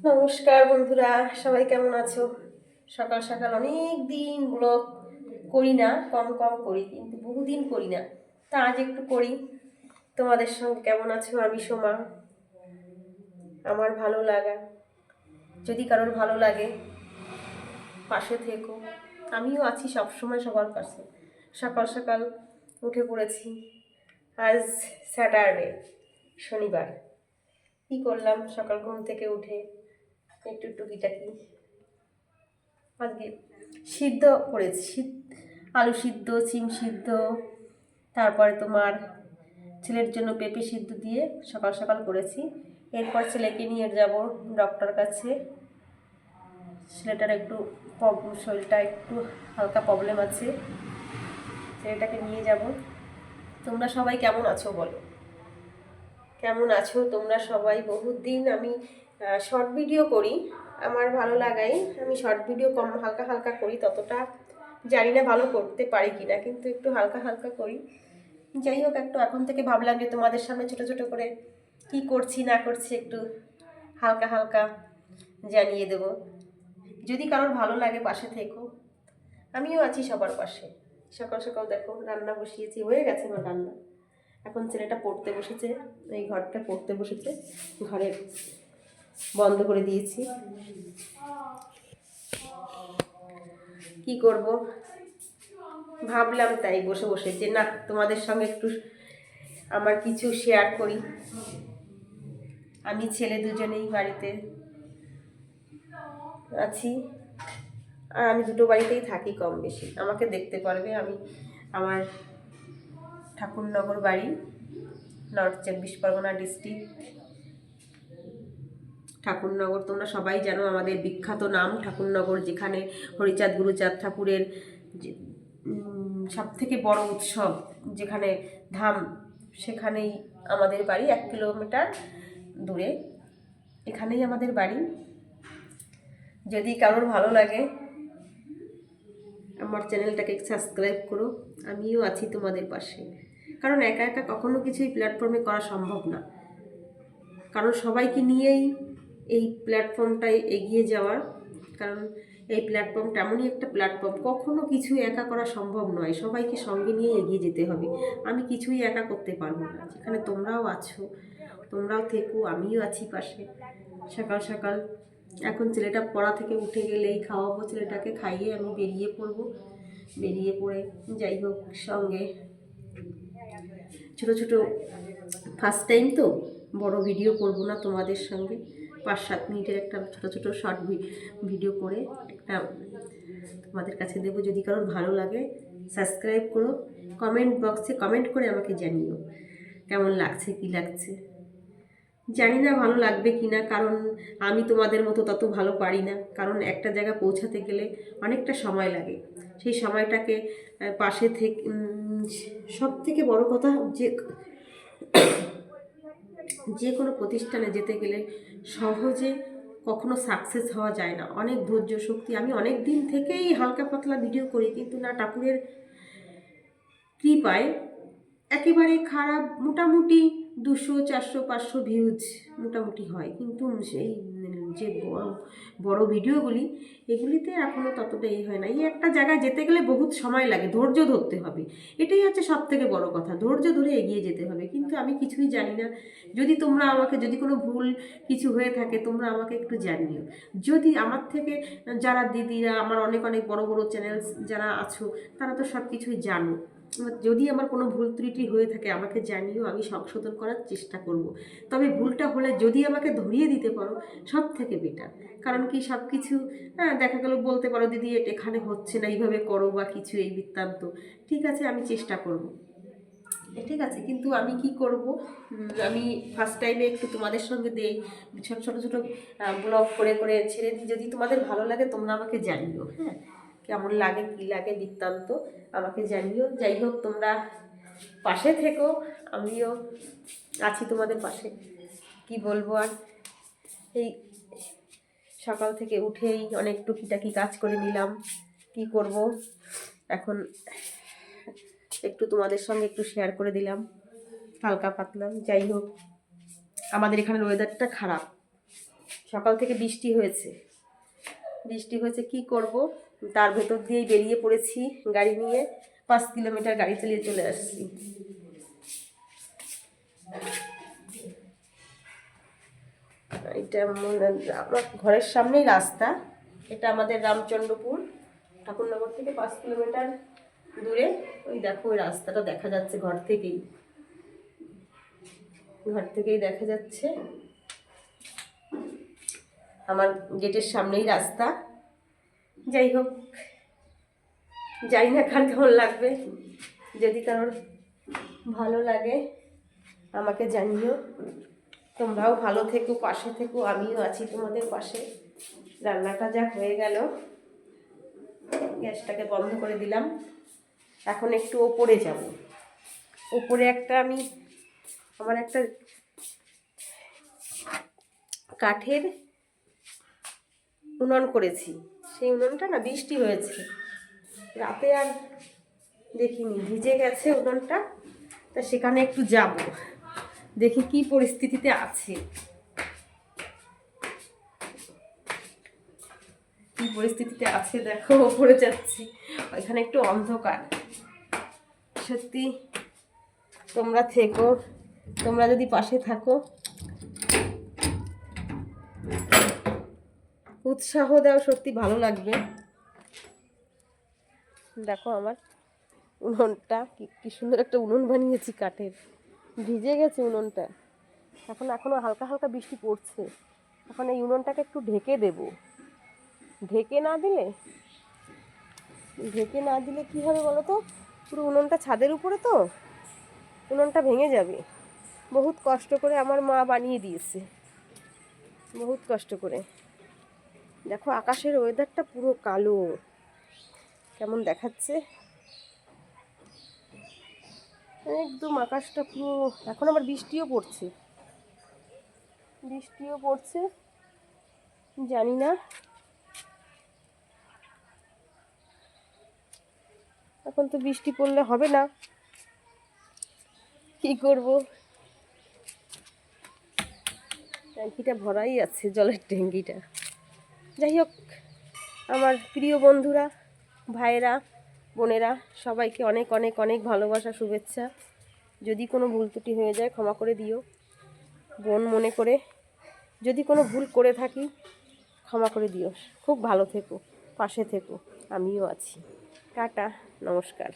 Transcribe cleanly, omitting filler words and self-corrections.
নমস্কার বন্ধুরা, সবাই কেমন আছো? সকাল সকাল অনেক দিন ব্লগ করি না, কম কম করি, কিন্তু বহুদিন করি না। তা আজ একটু করি। তোমাদের সঙ্গে কেমন আছো? আমি সোমা। আমার ভালো লাগা, যদি কারোর ভালো লাগে পাশে থেকো। আমিও আছি সবসময় সবার পাশে। সকাল সকাল উঠে পড়েছি। আজ স্যাটারডে, শনিবার। কি করলাম? সকাল ঘুম থেকে উঠে একটু টুকিটাকি আজকে সিদ্ধ করেছি, আলু সিদ্ধ, সিম সিদ্ধ, তারপরে তোমার ছেলের জন্য পেঁপে সিদ্ধ দিয়ে সকাল সকাল করেছি। এরপর ছেলেকে নিয়ে যাব ডক্টর কাছে। ছেলেটার একটু শরীরটা একটু হালকা প্রবলেম আছে, ছেলেটাকে নিয়ে যাব। তোমরা সবাই কেমন আছো বলো? কেমন আছো তোমরা সবাই? বহুত দিন আমি শর্ট ভিডিও করি, আমার ভালো লাগাই। আমি শর্ট ভিডিও কম হালকা হালকা করি, ততটা জানি না ভালো করতে পারি কিনা, কিন্তু একটু হালকা হালকা করি। যাই হোক, একটু এখন থেকে ভাবলাম যে তোমাদের সামনে ছোট ছোট করে কি করছি না করছি একটু হালকা হালকা জানিয়ে দেব। যদি কারোর ভালো লাগে পাশে থেকো, আমিও আছি সবার পাশে। সকাল সকাল দেখো রান্না বসিয়েছি, হয়ে গেছে আমার রান্না। এখন ছেলেটা পড়তে বসেছে, এই ঘরটা পড়তে বসেছে, ঘরে বন্ধ করে দিয়েছি। কি করব ভাবলাম, তাই বসে বসে যে না, তোমাদের সঙ্গে একটু আমার কিছু শেয়ার করি। আমি ছেলে দুজনেই বাড়িতে আছি, আর আমি দুটো বাড়িতেই থাকি কম বেশি। আমাকে দেখতে পারবে, আমি আমার ঠাকুরনগর বাড়ি, নর্থ 24 পরগনা ডিস্ট্রিক্ট ঠাকুরনগর। তোমরা সবাই জানো আমাদের বিখ্যাত নাম ঠাকুরনগর, যেখানে হরিচাঁদ গুরুচাঁদ ঠাকুরের সব থেকে বড় উৎসব, যেখানে ধাম, সেখানেই আমাদের বাড়ি। 1 কিলোমিটার দূরে, এখানেই আমাদের বাড়ি। যদি কারোর ভালো লাগে আমার চ্যানেলটাকে সাবস্ক্রাইব করো, আমিও আছি তোমাদের পাশে। কারণ একা একা কখনো কিছুই প্ল্যাটফর্মে করা সম্ভব না, কারণ সবাইকে নিয়েই এই প্ল্যাটফর্মটায় এগিয়ে যাওয়ার। কারণ এই প্ল্যাটফর্মটা এমনই একটা প্ল্যাটফর্ম, কখনো কিছু একা করা সম্ভব নয়, সবাইকে সঙ্গে নিয়ে এগিয়ে যেতে হবে। আমি কিছুই একা করতে পারবো না, যেখানে তোমরাও আছো, তোমরাও থেকো, আমিও আছি পাশে। সকাল সকাল এখন ছেলেটা পড়া থেকে উঠে গেলেই খাওয়াবো, ছেলেটাকে খাইয়ে আমি বেরিয়ে পড়বো। বেরিয়ে পড়ে যাই হোক, সঙ্গে ছোটো ছোটো, ফার্স্ট টাইম তো বড় ভিডিও করব না তোমাদের সঙ্গে, 5-7 মিনিটের একটা ছোটো ছোটো শর্ট ভিডিও করে একটা তোমাদের কাছে দেবো। যদি কারোর ভালো লাগে সাবস্ক্রাইব করো, কমেন্ট বক্সে কমেন্ট করে আমাকে জানিও কেমন লাগছে, কি লাগছে। জানি না ভালো লাগবে কি না, কারণ আমি তোমাদের মতো তত ভালো পারি না। কারণ একটা জায়গা পৌঁছাতে গেলে অনেকটা সময় লাগে, সেই সময়টাকে পাশে থেকে সব থেকে বড় কথা, যে কোনো প্রতিষ্ঠানে যেতে গেলে সহজে কখনো সাকসেস হওয়া যায় না, অনেক ধৈর্য শক্তি। আমি অনেক দিন থেকেই হালকা পাতলা ভিডিও করি, কিন্তু না ঠাকুরের কৃপায় একেবারে খারাপ, মোটামুটি 200, 400, 500 ভিউজ মোটামুটি হয়, কিন্তু সেই যে বড় বড় ভিডিওগুলি, এগুলিতে এখনও ততটা হয় না। এই একটা জায়গায় যেতে গেলে বহুত সময় লাগে, ধৈর্য ধরতে হবে, এটাই হচ্ছে সব থেকে বড় কথা, ধৈর্য ধরে এগিয়ে যেতে হবে। কিন্তু আমি কিছুই জানি না। যদি তোমরা আমাকে, যদি কোনো ভুল কিছু হয়ে থাকে, তোমরা আমাকে একটু জানিও। যদি আমার থেকে যারা দিদিরা, আমার অনেক অনেক বড় বড় চ্যানেল যারা আছো, তারা তো সব কিছুই জানো। যদি আমার কোনো ভুল ত্রুটি হয়ে থাকে আমাকে জানিও, আমি সংশোধন করার চেষ্টা করব। তবে ভুলটা হলে যদি আমাকে ধরিয়ে দিতে পারো, সব থেকে বেটার। কারণ কি, সব কিছু দেখা গেল বলতে পারো দিদি এটা এখানে হচ্ছে না, এইভাবে করো বা কিছু, এই বৃত্তান্ত। ঠিক আছে, আমি চেষ্টা করব, ঠিক আছে। কিন্তু আমি কি করব, আমি ফার্স্ট টাইমে একটু তোমাদের সঙ্গে দেই, ছোটো ছোটো ছোটো ব্লগ করে করে ছেড়ে দিই। যদি তোমাদের ভালো লাগে তোমরা আমাকে জানিও, হ্যাঁ, কেমন লাগে কী লাগে বৃত্তান্ত আমাকে জানিও। যাই হোক, তোমরা পাশে থেকো, আমিও আছি তোমাদের পাশে। কি বলবো আর, এই সকাল থেকে উঠেই অনেক টুকিটাকি কাজ করে নিলাম। কি করব এখন, একটু তোমাদের সঙ্গে একটু শেয়ার করে দিলাম হালকা পাতলা। যাই হোক, আমাদের এখানের ওয়েদারটা খারাপ, সকাল থেকে বৃষ্টি হয়েছে কি করব, তার ভেতর দিয়েই বেরিয়ে পড়েছি গাড়ি নিয়ে। 5 কিলোমিটার গাড়ি চালিয়ে চলে আসছি। এটা আমার ঘরের সামনেই রাস্তা। এটা আমাদের রামচন্দ্রপুর, ঠাকুরনগর থেকে 5 কিলোমিটার দূরে। ওই দেখো ওই রাস্তাটা দেখা যাচ্ছে ঘর থেকেই দেখা যাচ্ছে। আমার গেটের সামনেই রাস্তা। যাই হোক, জানি না কার কেমন লাগবে। যদি কারোর ভালো লাগে আমাকে জানিও। তোমরাও ভালো থেকো, পাশে থেকো, আমিও আছি তোমাদের পাশে। রান্নাটা যা হয়ে গেল, গ্যাসটাকে বন্ধ করে দিলাম। এখন একটু ওপরে যাব। ওপরে আমার একটা কাঠের উনুন করেছি। সেই উনুনটা না বৃষ্টি হয়েছে রাতে, আর দেখিনি, ভিজে গেছে উনুনটা। তা সেখানে একটু যাব, দেখি কি পরিস্থিতিতে আছে। দেখো ওপরে যাচ্ছি, ওইখানে একটু অন্ধকার। সত্যি তোমরা থেকো, তোমরা যদি পাশে থাকো, উৎসাহ দাও, সত্যি ভালো লাগবে। দেখো আমার উনুনটা কি সুন্দর একটা উনুন বানিয়েছি কাঠের। ভিজে গেছে উনুনটা, এখনো হালকা হালকা বৃষ্টি পড়ছে। এখন এই উনুনটাকে একটু ঢেকে দেব। ঢেকে না দিলে কি হবে বলো তো? পুরো উনুনটা ছাদের উপরে, তো উনুনটা ভেঙে যাবে। বহুত কষ্ট করে আমার মা বানিয়ে দিয়েছে, বহুত কষ্ট করে। দেখো আকাশের ওয়েদারটা পুরো কালো, কেমন দেখাচ্ছে একদম আকাশটা পুরো। এখন আবার বৃষ্টিও পড়ছে, জানি না এখন তো বৃষ্টি পড়লে হবে না, কি করব। ট্যাঙ্কিটা ভরাই আছে, জলের ট্যাঙ্কিটা। যাই হোক, আমার প্রিয় বন্ধুরা, ভাইয়েরা, বোনেরা, সবাইকে অনেক অনেক অনেক ভালোবাসা, শুভেচ্ছা। যদি কোনো ভুল ত্রুটি হয়ে যায় ক্ষমা করে দিও বোন মনে করে। যদি কোনো ভুল করে থাকি ক্ষমা করে দিও। খুব ভালো থেকো, পাশে থেকো, আমিও আছি। টাটা, নমস্কার।